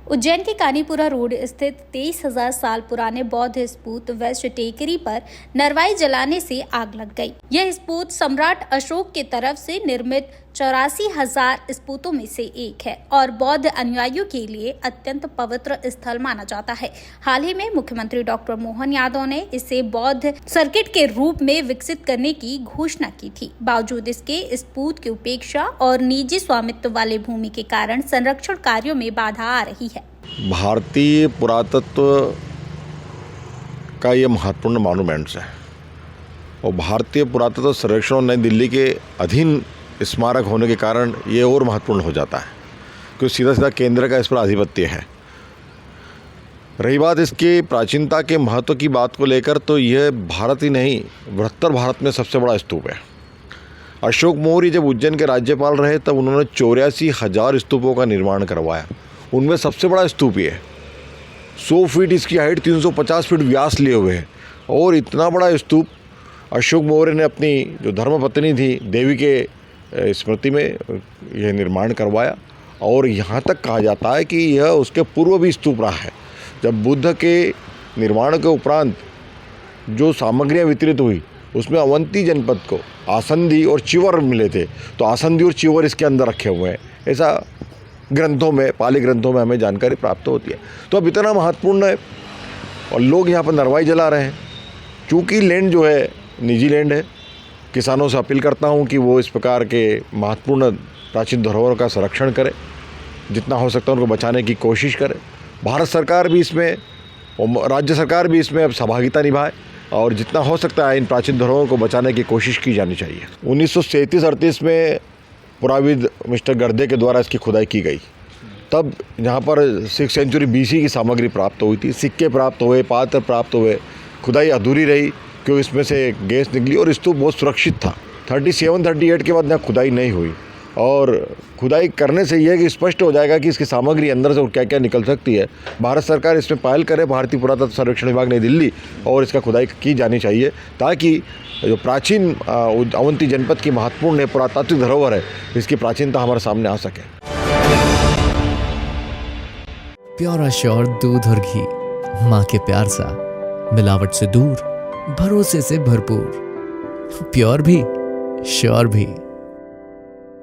उज्जैन के कानीपुरा रोड स्थित 23,000 साल पुराने बौद्ध स्तूप वेस्ट टेकरी पर नरवाई जलाने से आग लग गई। यह स्तूप सम्राट अशोक की तरफ से निर्मित 84,000 स्तूपों में से एक है और बौद्ध अनुयायियों के लिए अत्यंत पवित्र स्थल माना जाता है। हाल ही में मुख्यमंत्री डॉक्टर मोहन यादव ने इसे बौद्ध सर्किट के रूप में विकसित करने की घोषणा की थी। बावजूद इसके स्तूप की उपेक्षा और निजी स्वामित्व वाले भूमि के कारण संरक्षण कार्यों में बाधा आ रही है। भारतीय पुरातत्व का ये महत्वपूर्ण मॉन्यूमेंट्स है और भारतीय पुरातत्व सर्वेक्षण नई दिल्ली के अधीन स्मारक होने के कारण ये और महत्वपूर्ण हो जाता है क्योंकि सीधा सीधा केंद्र का इस पर आधिपत्य है। रही बात इसकी प्राचीनता के महत्व की बात को लेकर, तो यह भारत ही नहीं बृहत्तर भारत में सबसे बड़ा स्तूप है। अशोक मौर्य जब उज्जैन के राज्यपाल रहे तब उन्होंने 84,000 स्तूपों का निर्माण करवाया। उनमें सबसे बड़ा स्तूप ये है। 100 फीट इसकी हाइट, 350 फीट व्यास लिए हुए है और इतना बड़ा स्तूप अशोक मौर्य ने अपनी जो धर्मपत्नी थी देवी के स्मृति में यह निर्माण करवाया। और यहाँ तक कहा जाता है कि यह उसके पूर्व भी स्तूप रहा है। जब बुद्ध के निर्माण के उपरांत जो सामग्रियाँ वितरित हुई उसमें अवंती जनपद को आसंदी और चिवर मिले थे, तो आसंदी और चिवर इसके अंदर रखे हुए हैं, ऐसा ग्रंथों में, पाली ग्रंथों में हमें जानकारी प्राप्त होती है। तो अब इतना महत्वपूर्ण है और लोग यहाँ पर नरवाई जला रहे हैं। चूँकि लैंड जो है निजी लैंड है, किसानों से अपील करता हूँ कि वो इस प्रकार के महत्वपूर्ण प्राचीन धरोहरों का संरक्षण करें, जितना हो सकता है उनको बचाने की कोशिश करें। भारत सरकार भी इसमें और राज्य सरकार भी इसमें अब सहभागिता निभाए और जितना हो सकता है इन प्राचीन धरोहरों को बचाने की कोशिश की जानी चाहिए। 1937-38 में पुराविद मिस्टर गर्दे के द्वारा इसकी खुदाई की गई। तब यहाँ पर 6th सेंचुरी BC की सामग्री प्राप्त हुई थी, सिक्के प्राप्त हुए, पात्र प्राप्त हुए। खुदाई अधूरी रही क्योंकि इसमें से गैस निकली और स्तूप बहुत सुरक्षित था। 37-38 के बाद यहाँ खुदाई नहीं हुई और खुदाई करने से यह कि स्पष्ट हो जाएगा कि इसकी सामग्री अंदर से क्या क्या निकल सकती है। भारत सरकार इसमें पहल करे, भारतीय पुरातत्व सर्वेक्षण विभाग नई दिल्ली, और इसका खुदाई की जानी चाहिए ताकि जो प्राचीन अवंती जनपद की महत्वपूर्ण पुरातात्विक धरोहर है, इसकी प्राचीनता हमारे सामने आ सके। प्योर श्योर दूध और घी, माँ के प्यार सा, मिलावट से दूर, भरोसे से भरपूर, प्योर भी श्योर भी।